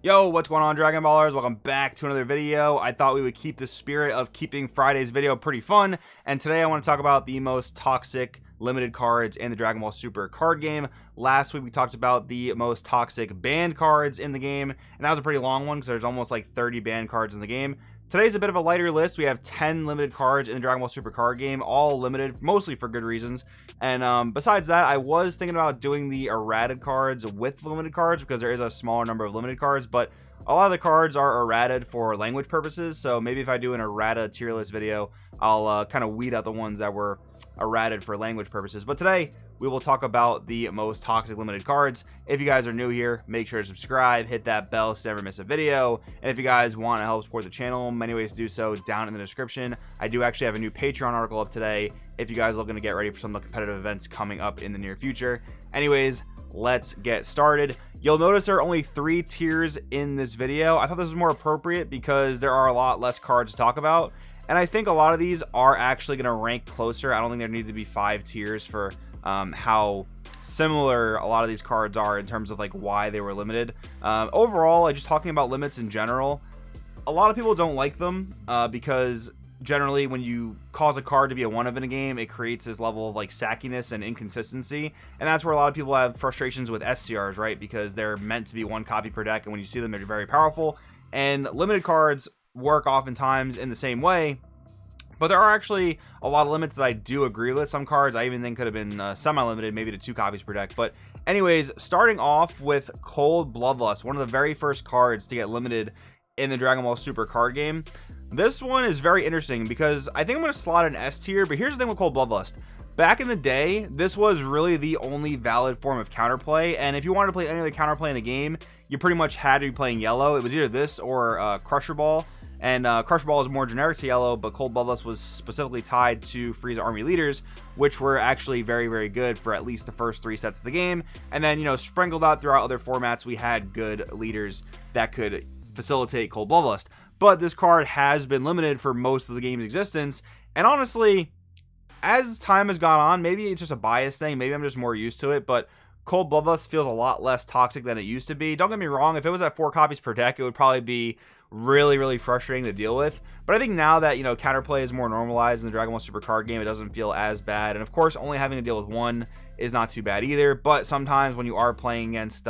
Yo, what's going on, Dragon Ballers? Welcome back to another video. I thought we would keep the spirit of keeping Friday's video pretty fun, and today I want to talk about the most toxic limited cards in the Dragon Ball Super card game. Last week we talked about the most toxic banned cards in the game, and that was a pretty long one because there's almost like 30 banned cards in the game. Today's a bit of a lighter list. We have 10 limited cards in the Dragon Ball Super card game, all limited, mostly for good reasons. And besides that, I was thinking about doing the errated cards with limited cards because there is a smaller number of limited cards, but a lot of the cards are errated for language purposes. So maybe if I do an errata tier list video, I'll kind of weed out the ones that were errated for language purposes. But today we will talk about the most toxic limited cards. If you guys are new here, make sure to subscribe, hit that bell so you never miss a video. And if you guys want to help support the channel, many ways to do so down in the description. I do actually have a new Patreon article up today if you guys are looking to get ready for some of the competitive events coming up in the near future. Anyways, let's get started. You'll notice there are only 3 tiers in this video. I thought this was more appropriate because there are a lot less cards to talk about, and I think a lot of these are actually going to rank closer. I don't think there need to be 5 tiers for how similar a lot of these cards are in terms of like why they were limited. Overall, like, just talking about limits in general, a lot of people don't like them because generally when you cause a card to be a 1-of in a game, it creates this level of like sackiness and inconsistency, and that's where a lot of people have frustrations with SCRs, right? Because they're meant to be 1 copy per deck, and when you see them, they're very powerful. And limited cards work oftentimes in the same way, but there are actually a lot of limits that I do agree with. Some cards I even think could have been semi-limited, maybe to 2 copies per deck. But anyways, starting off with Cold Bloodlust, one of the very first cards to get limited in the Dragon Ball Super card game. This one is very interesting because I think I'm going to slot an S tier, but here's the thing with Cold Bloodlust. Back in the day, this was really the only valid form of counterplay, and if you wanted to play any other counterplay in the game, you pretty much had to be playing yellow. It was either this or Crusher Ball, and Crusher Ball is more generic to yellow, but Cold Bloodlust was specifically tied to Frieza Army Leaders, which were actually very, very good for at least the first 3 sets of the game. And then, you know, sprinkled out throughout other formats, we had good leaders that could facilitate Cold Bloodlust. But this card has been limited for most of the game's existence, and honestly, as time has gone on, maybe it's just a bias thing, maybe I'm just more used to it, but Cold Bloodlust feels a lot less toxic than it used to be. Don't get me wrong, if it was at 4 copies per deck, it would probably be really, really frustrating to deal with. But I think now that, you know, counterplay is more normalized in the Dragon Ball Super card game, it doesn't feel as bad. And of course, only having to deal with 1 is not too bad either. But sometimes when you are playing against,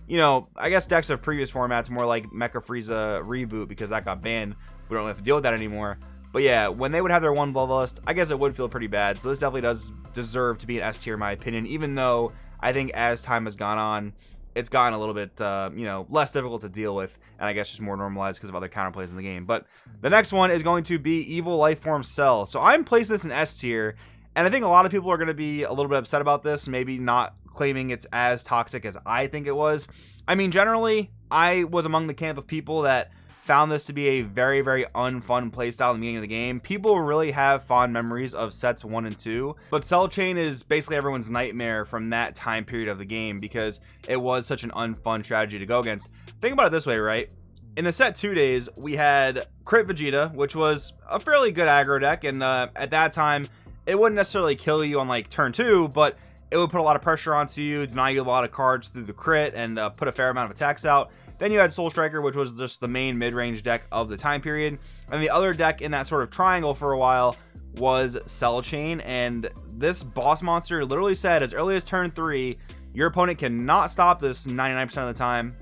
you know, I guess decks of previous formats, more like Mecha Frieza Reboot, because that got banned, we don't have to deal with that anymore. But yeah, when they would have their 1 Bloodlust, I guess it would feel pretty bad. So this definitely does deserve to be an S tier in my opinion, even though I think as time has gone on, it's gotten a little bit, you know, less difficult to deal with, and I guess just more normalized because of other counterplays in the game. But the next one is going to be Evil Life Form Cell. So I'm placing this in S tier, and I think a lot of people are going to be a little bit upset about this, maybe not claiming it's as toxic as I think it was. I mean, generally, I was among the camp of people that found this to be a very, very unfun playstyle in the beginning of the game. People really have fond memories of sets 1 and 2, but Cell Chain is basically everyone's nightmare from that time period of the game because it was such an unfun strategy to go against. Think about it this way, right? In the set 2 days, we had Crit Vegeta, which was a fairly good aggro deck, and at that time, it wouldn't necessarily kill you on like turn 2, but it would put a lot of pressure onto you, deny you a lot of cards through the crit, and put a fair amount of attacks out. Then you had Soul Striker, which was just the main mid-range deck of the time period. And the other deck in that sort of triangle for a while was Cell Chain. And this boss monster literally said as early as turn 3, your opponent cannot stop this 99% of the time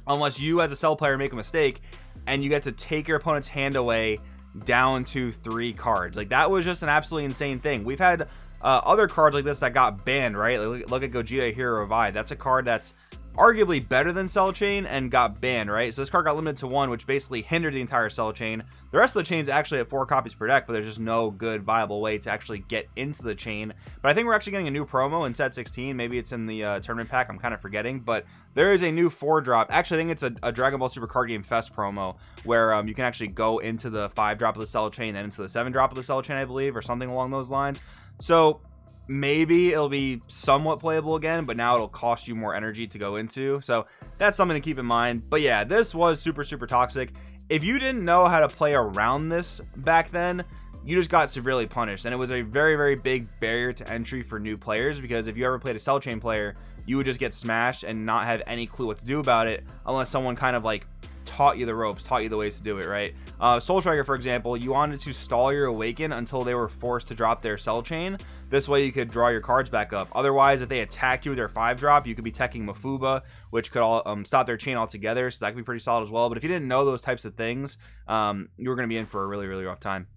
unless you as a Cell player make a mistake, and you get to take your opponent's hand away down to 3 cards. Like, that was just an absolutely insane thing. We've had other cards like this that got banned, right? Like, look at Gogeta Hero Revive. That's a card that's arguably better than Cell Chain and got banned, right? So this card got limited to 1, which basically hindered the entire Cell Chain. The rest of the chain's actually at 4 copies per deck, but there's just no good viable way to actually get into the chain. But I think we're actually getting a new promo in set 16. Maybe it's in the tournament pack, I'm kind of forgetting, but there is a new 4-drop. Actually, I think it's a Dragon Ball Super Card Game Fest promo where you can actually go into the 5-drop of the Cell Chain and into the 7-drop of the Cell Chain, I believe, or something along those lines. So maybe it'll be somewhat playable again, but now it'll cost you more energy to go into. So that's something to keep in mind. But yeah, this was super, super toxic. If you didn't know how to play around this back then, you just got severely punished. And it was a very, very big barrier to entry for new players, because if you ever played a Cell Chain player, you would just get smashed and not have any clue what to do about it unless someone kind of like taught you the ropes, taught you the ways to do it, right? Soul Striker, for example, you wanted to stall your Awaken until they were forced to drop their Cell Chain. This way you could draw your cards back up. Otherwise, if they attacked you with their 5-drop, you could be teching Mafuba, which could all stop their chain altogether, so that could be pretty solid as well. But if you didn't know those types of things, you were going to be in for a really, really rough time.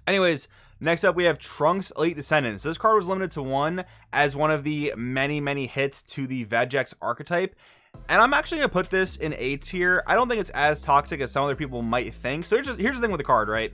Anyways, next up we have Trunks Elite Descendants. This card was limited to 1 as one of the many, many hits to the Vegex archetype. And I'm actually going to put this in A tier. I don't think it's as toxic as some other people might think. So here's the thing with the card, right?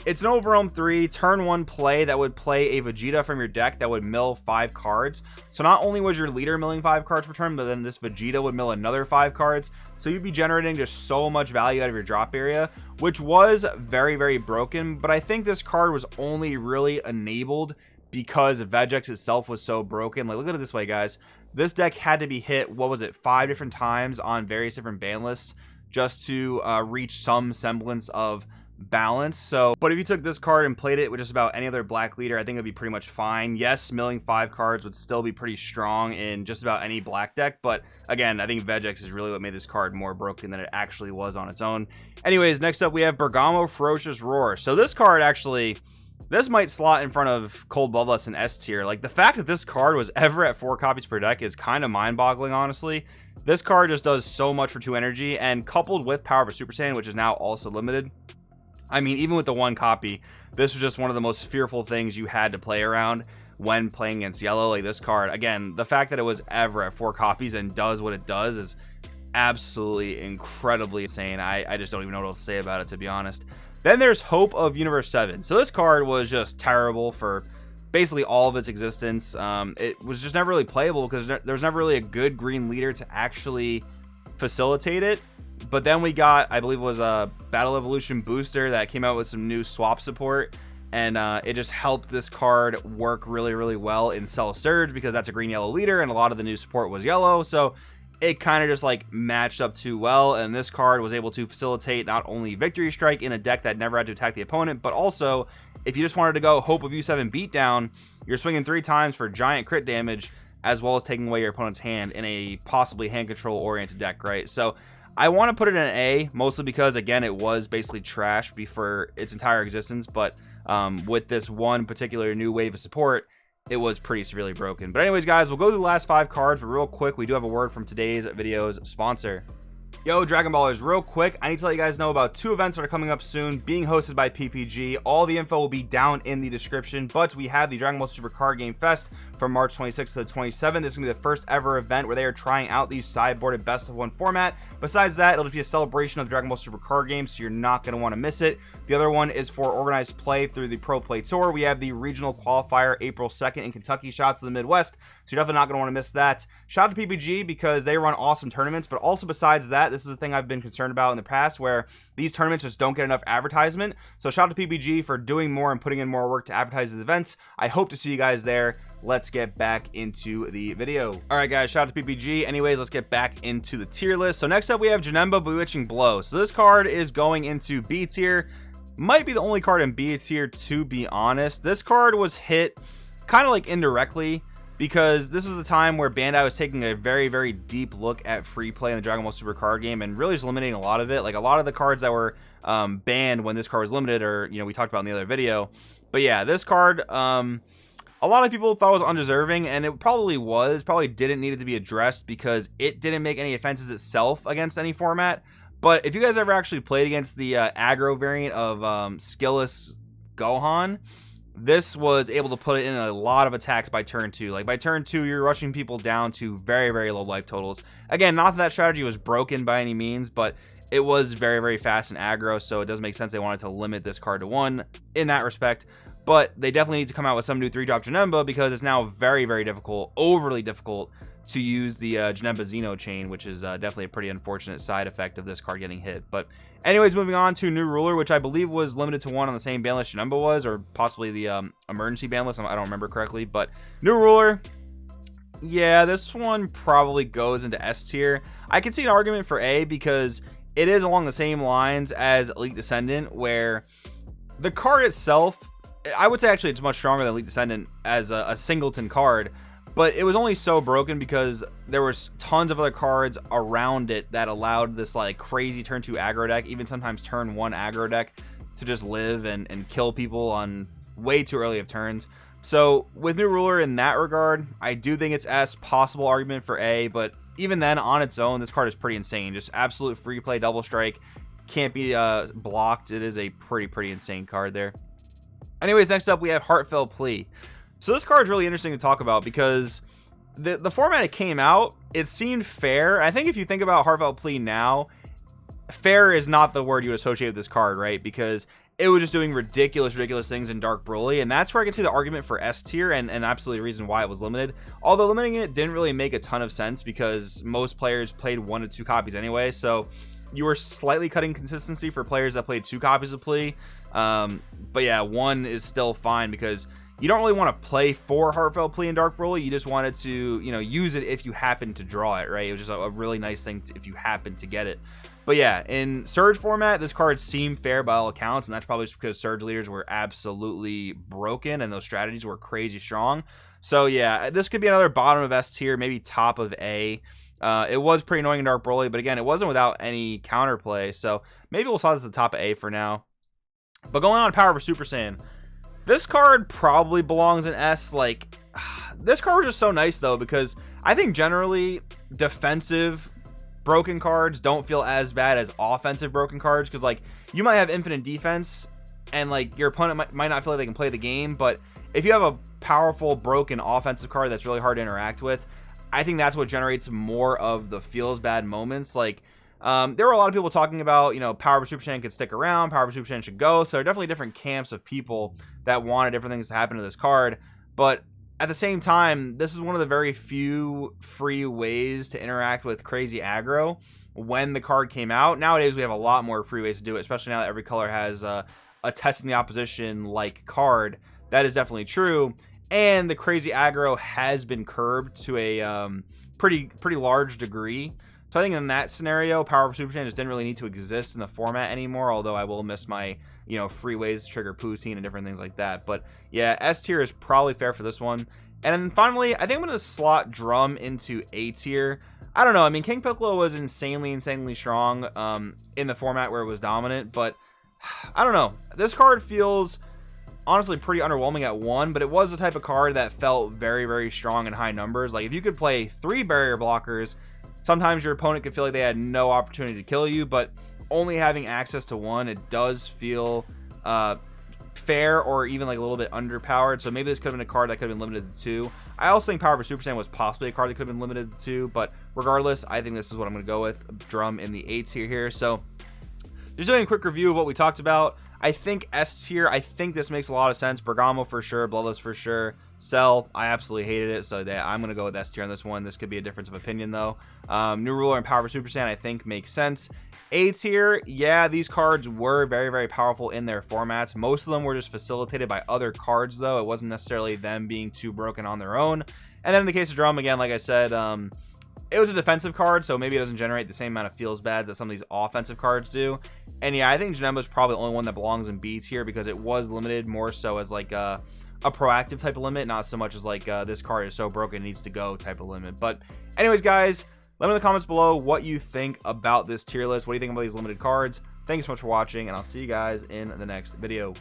It's an Overwhelm 3, turn 1 play that would play a Vegeta from your deck that would mill 5 cards. So not only was your leader milling 5 cards per turn, but then this Vegeta would mill another 5 cards. So you'd be generating just so much value out of your drop area, which was very, very broken. But I think this card was only really enabled because Vegex itself was so broken. Like, look at it this way, guys. This deck had to be hit, what was it, 5 different times on various different ban lists just to reach some semblance of balance. So, but if you took this card and played it with just about any other black leader, I think it'd be pretty much fine. Yes, milling 5 cards would still be pretty strong in just about any black deck, but again, I think Vegex is really what made this card more broken than it actually was on its own. Anyways, next up we have Bergamo Ferocious Roar. So this card actually, this might slot in front of Cold Bloodlust in S tier. Like, the fact that this card was ever at 4 copies per deck is kind of mind-boggling, honestly. This card just does so much for 2 energy, and coupled with Power of a Super Saiyan, which is now also limited, I mean, even with the 1 copy, this was just one of the most fearful things you had to play around when playing against yellow. Like, this card, again, the fact that it was ever at 4 copies and does what it does is absolutely incredibly insane. I just don't even know what else to say about it, to be honest. Then there's Hope of Universe 7. So this card was just terrible for basically all of its existence. It was just never really playable because there was never really a good green leader to actually facilitate it. But then we got, I believe it was a Battle Evolution booster that came out with some new swap support, and it just helped this card work really, really well in Cell Surge because that's a green yellow leader and a lot of the new support was yellow. So it kind of just like matched up too well, and this card was able to facilitate not only Victory Strike in a deck that never had to attack the opponent, but also if you just wanted to go Hope of U7 beatdown, you're swinging 3 times for giant crit damage as well as taking away your opponent's hand in a possibly hand control oriented deck, right? So I want to put it in an A, mostly because, again, it was basically trash for its entire existence, but with this one particular new wave of support, it was pretty severely broken. But anyways, guys, we'll go through the last 5 cards, but real quick, we do have a word from today's video's sponsor. Yo, Dragon Ballers, real quick, I need to let you guys know about 2 events that are coming up soon, being hosted by PPG. All the info will be down in the description, but we have the Dragon Ball Super Card Game Fest from March 26th to the 27th. This is going to be the first ever event where they are trying out the sideboarded best of 1 format. Besides that, it'll just be a celebration of the Dragon Ball Super Card Game, so you're not going to want to miss it. The other one is for organized play through the Pro Play Tour. We have the regional qualifier April 2nd in Kentucky, shots to the Midwest, so you're definitely not going to want to miss that. Shout out to PPG because they run awesome tournaments, but also besides that, this is the thing I've been concerned about in the past, where these tournaments just don't get enough advertisement. So shout out to PPG for doing more and putting in more work to advertise these events. I hope to see you guys there. Let's get back into the video. All right, guys, shout out to PPG. Anyways, let's get back into the tier list. So next up, we have Janemba Bewitching Blow. So this card is going into B tier. Might be the only card in B tier, to be honest. This card was hit kind of like indirectly, because this was the time where Bandai was taking a very, very deep look at free play in the Dragon Ball Super card game and really just eliminating a lot of it. Like, a lot of the cards that were banned when this card was limited, or, you know, we talked about in the other video. But yeah, this card, a lot of people thought it was undeserving, and it probably was. Probably didn't need it to be addressed because it didn't make any offenses itself against any format. But if you guys ever actually played against the aggro variant of Skillless Gohan, this was able to put it in a lot of attacks by turn 2. Like, by turn 2, you're rushing people down to very, very low life totals. Again, not that strategy was broken by any means, but it was very, very fast and aggro, so it does make sense they wanted to limit this card to 1 in that respect. But they definitely need to come out with some new 3-drop Janemba, because it's now very, very difficult, overly difficult, to use the Janemba Xeno chain, which is definitely a pretty unfortunate side effect of this card getting hit. But anyways, moving on to New Ruler, which I believe was limited to 1 on the same ban list Janemba was, or possibly the emergency ban list. I don't remember correctly, but New Ruler, yeah, this one probably goes into S tier. I can see an argument for A because it is along the same lines as Elite Descendant, where the card itself I would say actually it's much stronger than Elite Descendant as a singleton card, but it was only so broken because there was tons of other cards around it that allowed this like crazy turn 2 aggro deck, even sometimes turn 1 aggro deck, to just live and kill people on way too early of turns. So with New Ruler in that regard, I do think it's S, possible argument for A, but even then on its own, this card is pretty insane. Just absolute free play, double strike, can't be blocked. It is a pretty insane card there. Anyways, next up we have Heartfelt Plea. So this card is really interesting to talk about because the format it came out, it seemed fair. I think if you think about Heartfelt Plea now, fair is not the word you would associate with this card, right? Because it was just doing ridiculous things in Dark Broly, and that's where I can see the argument for S tier and absolutely the reason why it was limited. Although limiting it didn't really make a ton of sense because most players played 1 to 2 copies anyway, so you were slightly cutting consistency for players that played 2 copies of Plea. But yeah, 1 is still fine because you don't really want to play for Heartfelt Plea in Dark Broly. You just wanted to, you know, use it if you happen to draw it, right? It was just a really nice thing if you happen to get it. But yeah, in Surge format, this card seemed fair by all accounts, and that's probably just because Surge leaders were absolutely broken and those strategies were crazy strong. So yeah, this could be another bottom of S tier, maybe top of A. It was pretty annoying in Dark Broly, but again, it wasn't without any counterplay, so maybe we'll slide this at the top of A for now. But going on Power for Super Saiyan, this card probably belongs in S. Like, this card was just so nice though, because I think generally defensive broken cards don't feel as bad as offensive broken cards, because like you might have infinite defense and like your opponent might not feel like they can play the game, but if you have a powerful broken offensive card that's really hard to interact with, I think that's what generates more of the feels bad moments. Like there were a lot of people talking about, you know, Power Super Saiyan could stick around, Power Super Saiyan should go, so there are definitely different camps of people that wanted different things to happen to this card. But at the same time, this is one of the very few free ways to interact with crazy aggro when the card came out. Nowadays, we have a lot more free ways to do it, especially now that every color has a test in the opposition like card. That is definitely true. And the crazy aggro has been curbed to a pretty large degree. So I think in that scenario, Power Super Saiyan just didn't really need to exist in the format anymore, although I will miss my, you know, free ways to trigger Poutine and different things like that. But yeah, S tier is probably fair for this one. And then finally, I think I'm going to slot Drum into A tier. I don't know. I mean, King Piccolo was insanely strong in the format where it was dominant, but I don't know. This card feels honestly pretty underwhelming at 1, but it was the type of card that felt very strong in high numbers. Like if you could play 3 barrier blockers, sometimes your opponent could feel like they had no opportunity to kill you, but only having access to 1, it does feel fair or even like a little bit underpowered. So maybe this could have been a card that could have been limited to 2. I also think Power for Super Saiyan was possibly a card that could have been limited to 2, but regardless, I think this is what I'm going to go with. Drum in the A tier here. So just doing a quick review of what we talked about. I think S tier, I think this makes a lot of sense. Bergamo for sure, Bloodless for sure. Cell, I absolutely hated it, so yeah, I'm going to go with S tier on this one. This could be a difference of opinion though. New Ruler and Power for Super Saiyan I think makes sense. A tier, yeah, these cards were very powerful in their formats. Most of them were just facilitated by other cards though. It wasn't necessarily them being too broken on their own. And then in the case of Drum, again, like I said, it was a defensive card, so maybe it doesn't generate the same amount of feels bad that some of these offensive cards do. And yeah, I think Janemba is probably the only one that belongs in B tier because it was limited more so as like a proactive type of limit, not so much as like this card is so broken it needs to go type of limit. But anyways, guys, let me know in the comments below what you think about this tier list. What do you think about these limited cards? Thank you so much for watching, and I'll see you guys in the next video.